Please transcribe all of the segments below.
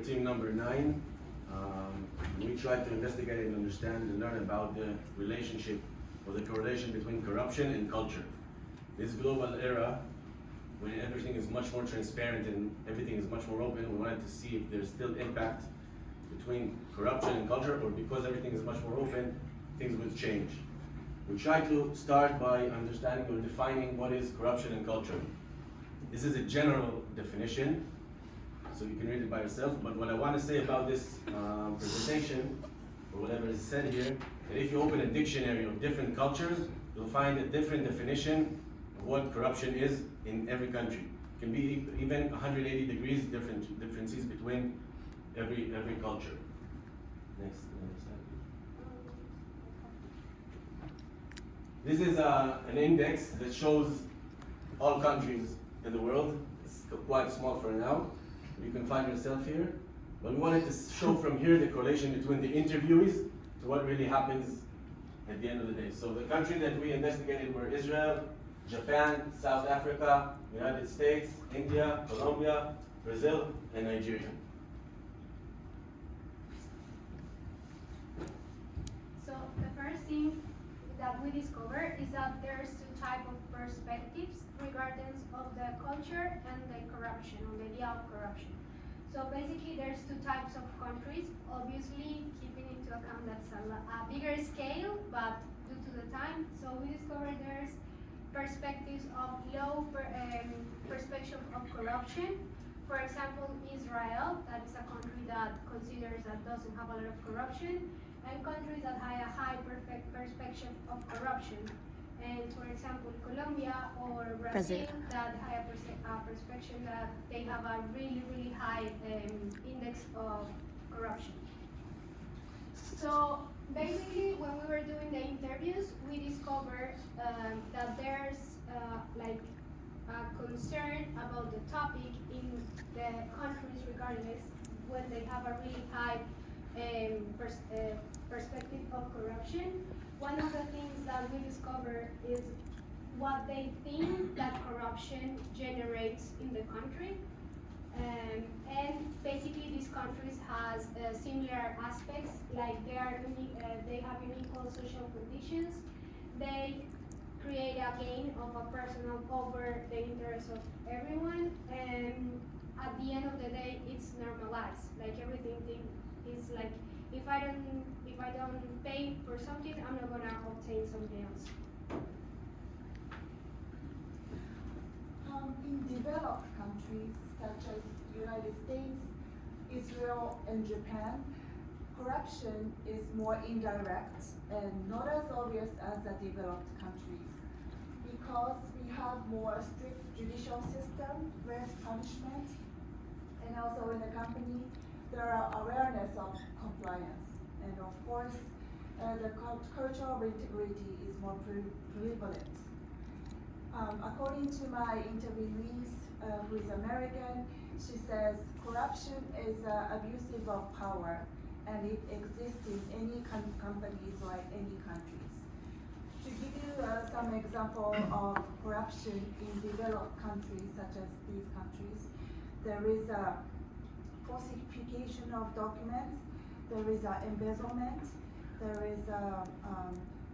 team number 9. We tried to investigate and understand and learn about the relationship or the correlation between corruption and culture. This global era, when everything is much more transparent and everything is much more open, we wanted to see if there's still impact between corruption and culture, or because everything is much more open, things will change. We try to start by understanding or defining what is corruption and culture. This is a general definition, so you can read it by yourself, but what I want to say about this presentation, or whatever is said here, that if you open a dictionary of different cultures, you'll find a different definition of what corruption is in every country. It can be even 180 degrees differences between every culture. Next slide. This is an index that shows all countries in the world. It's quite small for now. You can find yourself here. But we wanted to show from here the correlation between the interviewees to what really happens at the end of the day. So the countries that we investigated were Israel, Japan, South Africa, United States, India, Colombia, Brazil, and Nigeria. So the first thing that we discovered is that there's two types of perspectives regarding of the culture and the corruption, or the idea of corruption. So basically there's two types of countries, obviously keeping into account that's a bigger scale, but due to the time, so we discovered there's perspectives of low perspective of corruption. For example, Israel, that is a country that considers that doesn't have a lot of corruption, and countries that have a high perspective of corruption. And for example, Colombia or Brazil, that have a perspective that they have a really high index of corruption. So basically, when we were doing the interviews, we discovered that there's like a concern about the topic in the countries regardless when they have a really high perspective of corruption. One of the things that we discovered is what they think that corruption generates in the country. And basically these countries has similar aspects, like they have unequal social conditions. They create a gain of a personal over the interests of everyone, and at the end of the day it's normalized. Like everything is like, if I don't pay for something, I'm not gonna obtain something else. In developed countries such as United States, Israel, and Japan, corruption is more indirect and not as obvious as the developed countries, because we have more strict judicial system, less punishment, and also in the company there are awareness of compliance, and of course the cultural integrity is more prevalent. According to my interviewee, who is American, she says corruption is abusive of power, and it exists in any companies or any countries. To give you some example of corruption in developed countries such as these countries, there is a falsification of documents, there is embezzlement, there is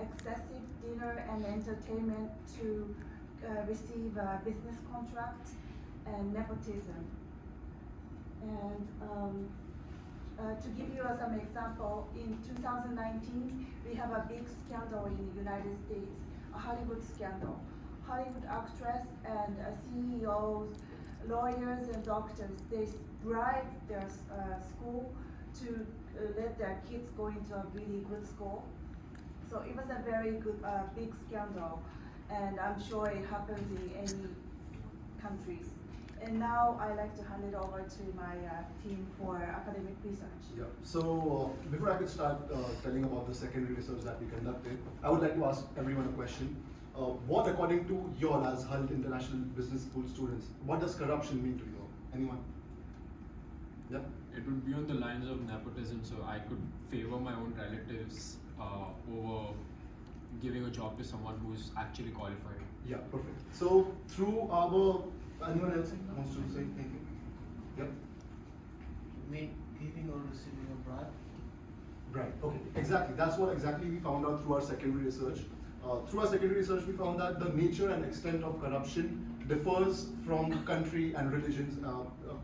excessive dinner and entertainment to receive a business contract, and nepotism. And to give you some example, in 2019, we have a big scandal in the United States, a Hollywood scandal. Hollywood actress and CEOs, lawyers and doctors, they bribe their school to let their kids go into a really good school. So it was a very good, big scandal, and I'm sure it happens in any countries. And now I'd like to hand it over to my team for academic research. Yeah, so before I could start telling about the secondary research that we conducted, I would like to ask everyone a question. What, according to you all as Hull International Business School students, what does corruption mean to you all? Anyone? Yeah? It would be on the lines of nepotism, so I could favor my own relatives over giving a job to someone who is actually qualified. Yeah, perfect. So through our, anyone else wants to say anything? Yep. mean giving or receiving a bribe? Right, okay, exactly. That's what exactly we found out through our secondary research. Through our secondary research, we found that the nature and extent of corruption differs from country and religions,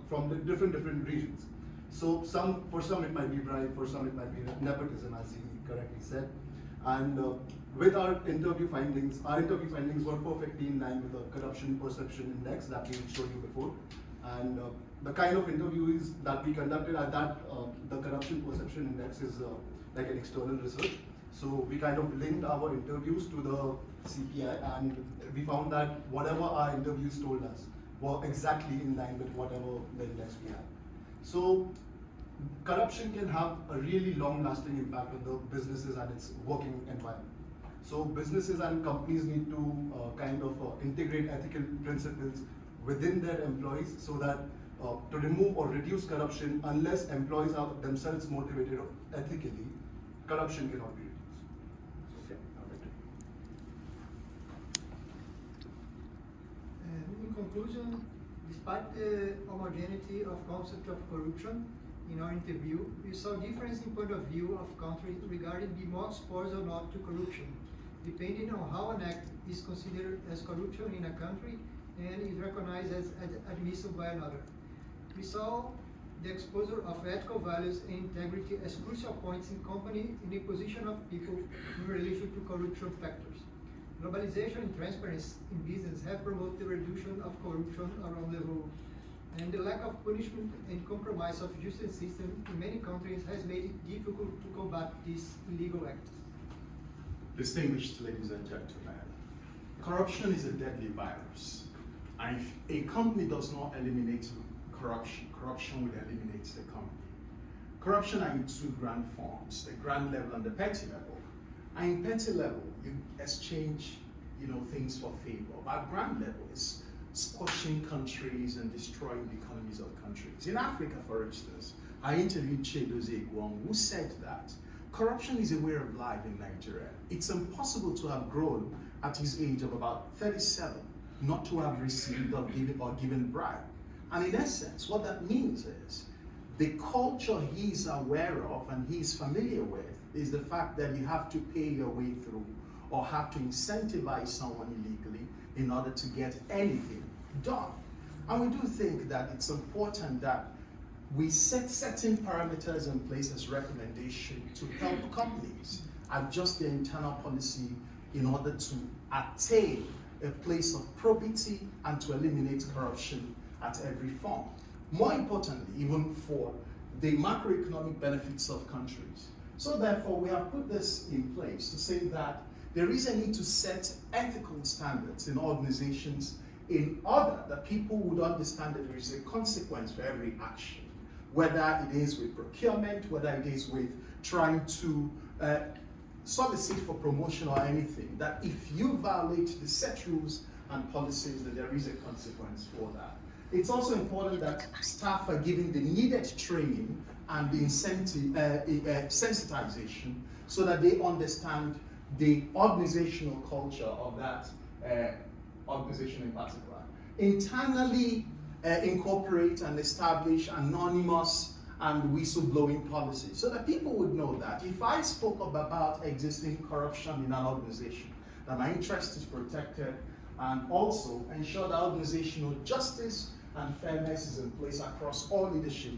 from the different regions. So for some it might be bribe, for some it might be nepotism, as he correctly said. And with our interview findings were perfectly in line with the corruption perception index that we showed you before. And the kind of interviews that we conducted at that, the corruption perception index is like an external research. So we kind of linked our interviews to the CPI, and we found that whatever our interviews told us were exactly in line with whatever the index we had. So corruption can have a really long-lasting impact on the businesses and its working environment. So businesses and companies need to kind of integrate ethical principles within their employees so that to remove or reduce corruption, unless employees are themselves motivated ethically, corruption cannot be reduced. Okay, In conclusion, despite the homogeneity of concept of corruption in our interview, we saw difference in point of view of countries regarding being more exposed or not to corruption, depending on how an act is considered as corruption in a country and is recognized as admissible by another. We saw the exposure of ethical values and integrity as crucial points in company in the position of people in relation to corruption factors. Globalization and transparency in business have promoted the reduction of corruption around the world, and the lack of punishment and compromise of justice system in many countries has made it difficult to combat these illegal acts. Distinguished ladies and gentlemen, corruption is a deadly virus. And if a company does not eliminate corruption, corruption will eliminate the company. Corruption are in two grand forms, the grand level and the petty level. And in petty level, you exchange things for favor. But grand level is squashing countries and destroying the economies of countries. In Africa, for instance, I interviewed Chidozie Egwong, who said that corruption is a way of life in Nigeria. It's impossible to have grown at his age of about 37, not to have received or given bribe. And in essence, what that means is the culture he's aware of and he's familiar with is the fact that you have to pay your way through or have to incentivize someone illegally in order to get anything done. And we do think that it's important that we set certain parameters in place as recommendation to help companies adjust their internal policy in order to attain a place of probity and to eliminate corruption at every form. More importantly, even for the macroeconomic benefits of countries. So therefore, we have put this in place to say that there is a need to set ethical standards in organizations in order that people would understand that there is a consequence for every action, whether it is with procurement, whether it is with trying to solicit for promotion or anything, that if you violate the set rules and policies, that there is a consequence for that. It's also important that staff are given the needed training and the incentive, sensitization so that they understand the organizational culture of that organization in particular. Internally incorporate and establish anonymous and whistleblowing policies so that people would know that if I spoke up about existing corruption in an organization, that my interest is protected, and also ensure that organizational justice and fairness is in place across all leadership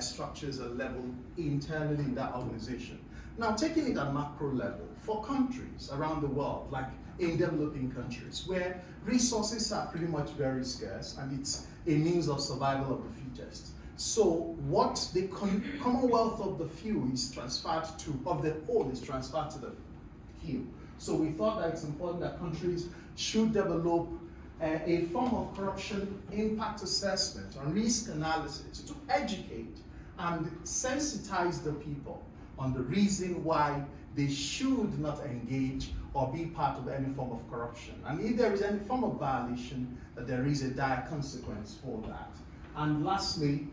structures and level internally in that organization. Now, taking it at macro level, for countries around the world, like in developing countries, where resources are pretty much very scarce and it's a means of survival of the fittest. So what the commonwealth of the few is transferred to, of the whole is transferred to the few. So we thought that it's important that countries should develop a form of corruption impact assessment and risk analysis to educate and sensitize the people on the reason why they should not engage or be part of any form of corruption. And if there is any form of violation, that there is a dire consequence for that. And lastly,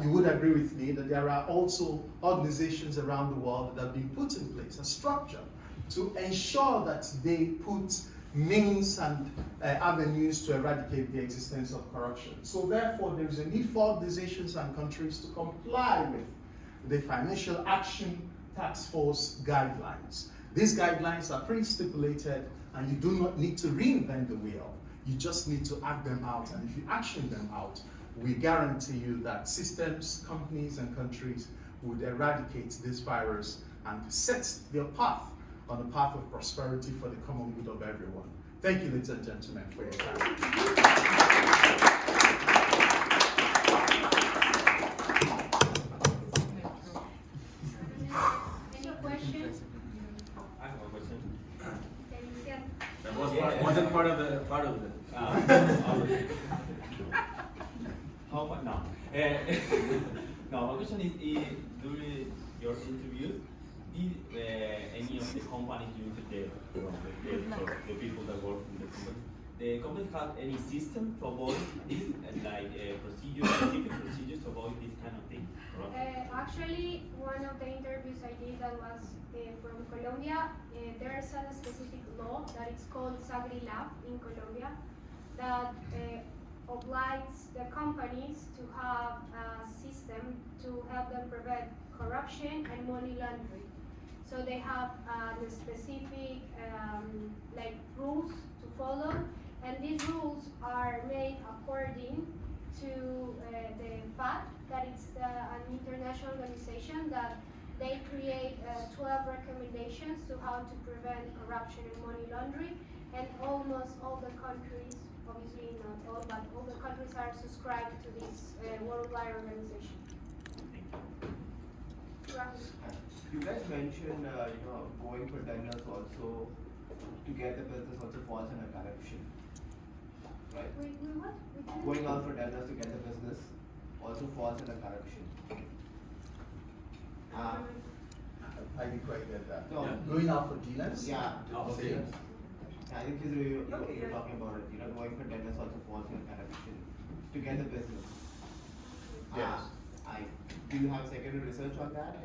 you would agree with me that there are also organizations around the world that have been put in place, a structure to ensure that they put means and avenues to eradicate the existence of corruption. So therefore, there is a need for organizations and countries to comply with the Financial Action Task Force guidelines. These guidelines are pre-stipulated, and you do not need to reinvent the wheel. You just need to act them out, and if you action them out, we guarantee you that systems, companies, and countries would eradicate this virus and set their path on the path of prosperity for the common good of everyone. Thank you, ladies and gentlemen, for your time. Any questions? I have a question. That wasn't part of the How much? No. No, my question is during your interviews, did any of the companies you the people that work in the company have any system to avoid this, like specific procedures to avoid this kind of thing? Actually, one of the interviews I did that was from Colombia, there's a specific law that is called SAGRI-LAB in Colombia that obliges the companies to have a system to help them prevent corruption and money laundering. So they have specific like rules to follow, and these rules are made according to the fact that it's an international organization that they create 12 recommendations to how to prevent corruption and money laundering, and almost all the countries, obviously not all, but all the countries are subscribed to this worldwide organization. Rahul. You guys mentioned, going for tenders also to get the business also falls under corruption, right? We what? We didn't- Going out for tenders to get the business also falls under corruption. I didn't quite get that. No. Yeah. Going out for dinners? Yeah. Oh, okay. I think you're Okay. talking about it. Going for tenders also falls under corruption to get the business. Yes. Do you have secondary research on that?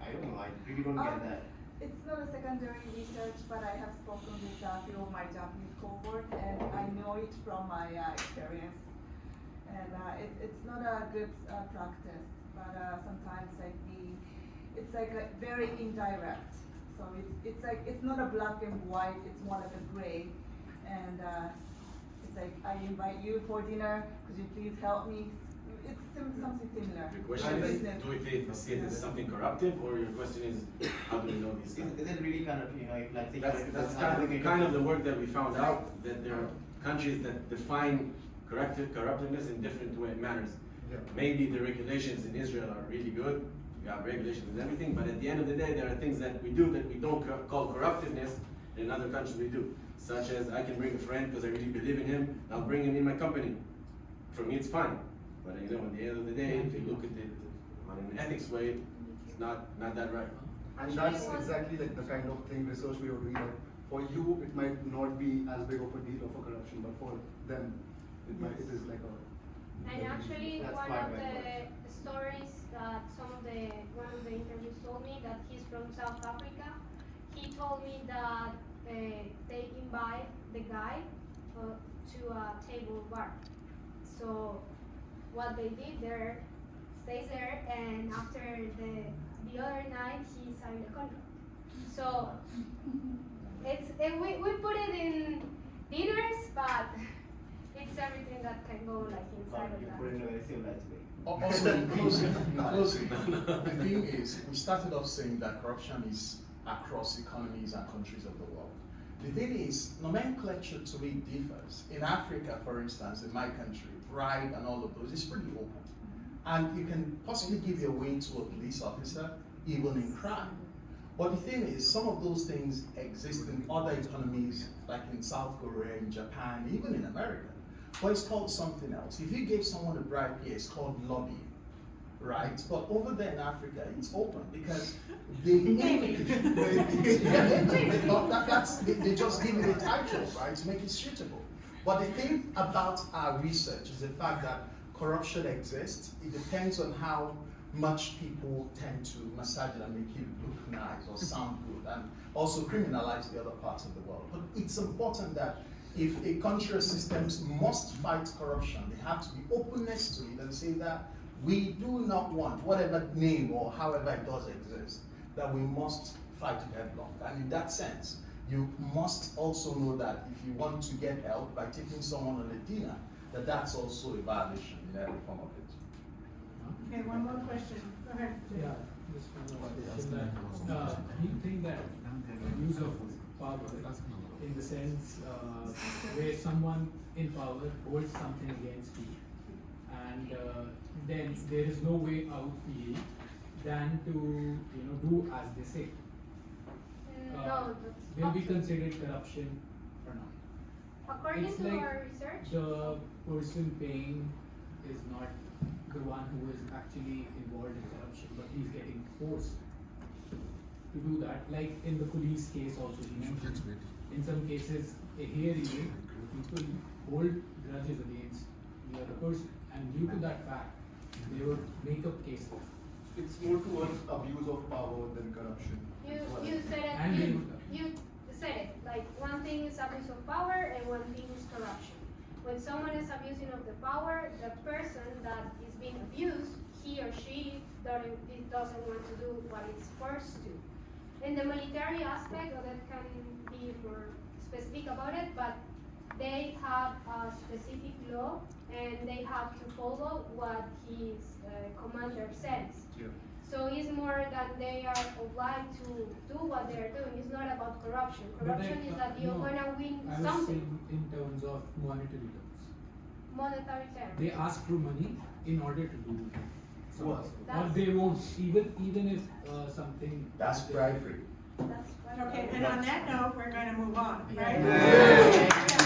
I don't know. I really don't get that. It's not a secondary research, but I have spoken with a few of my Japanese cohort, and I know it from my experience. And it's not a good practice, but sometimes it's like a very indirect. So it's like it's not a black and white. It's more like a gray, and it's like I invite you for dinner. Could you please help me? It's something similar. The question is, Business. do we see it as something corruptive, or your question is, how do we know these things? Is it really kind of, if like say That's kind of the work that we found out, that there are countries that define corruptiveness in different manners. Yeah. Maybe the regulations in Israel are really good, we have regulations and everything, but at the end of the day, there are things that we do that we don't call corruptiveness, and in other countries we do. Such as, I can bring a friend because I really believe in him, I'll bring him in my company. For me, it's fine. But at the end of the day, if you look at it on an ethics way, it's not that right. And that's exactly like the kind of thing research we are doing. That for you, it might not be as big of a deal of a corruption, but for them, it is like a. And actually, That's one quite of right. the stories that one of the interviews told me that he's from South Africa. He told me that they invite the guy to a table bar. So what they did there, stays there, and after the other night he signed the contract. So we put it in dinners, but it's everything that can go like inside of You that. put it in a very civilized way. Also, in closing, the thing is, we started off saying that corruption is across economies and countries of the world. The thing is, nomenclature to me differs. In Africa, for instance, in my country, bribe and all of those is pretty open. And you can possibly give your way to a police officer, even in crime. But the thing is, some of those things exist in other economies, like in South Korea, in Japan, even in America. But it's called something else. If you gave someone a bribe here, it's called lobbying, right? But over there in Africa, it's open because they they just give it a title, right, to make it suitable. But the thing about our research is the fact that corruption exists. It depends on how much people tend to massage it and make it look nice or sound good, and also criminalize the other parts of the world. But it's important that if a country or systems must fight corruption, there have to be openness to it and say that we do not want whatever name or however it does exist, that we must fight to headlong. And in that sense, you must also know that if you want to get help by taking someone on a dinner, that that's also a violation in every form of it. Okay, one more question. Go ahead. Yeah, just one more question that, do you think that use of power in the sense where someone in power holds something against you and then there is no way out for you than to, do as they say? No, Will be that's considered corruption or not? according It's to like our research. the person paying is not the one who is actually involved in corruption, but he's getting forced to do that. Like in the police case also, he mentioned, in some cases, here even, people hold grudges against the other person, and due to that fact, they would make up cases. It's more towards abuse of power than corruption. You said it. And You said it. Like one thing is abuse of power and one thing is corruption. When someone is abusing of the power, the person that is being abused, he or she doesn't want to do what it's forced to. In the military aspect, that can be more specific about it, but they have a specific law and they have to follow what his commander says. Yeah. So it's more that they are obliged to do what they are doing. It's not about corruption. Corruption is that you're gonna win I was something. saying in terms of monetary terms. Monetary terms. They ask for money in order to do something. What? Or they won't, even if something. That's bribery. That's what Okay, and on that note, we're going to move on, right? Yeah.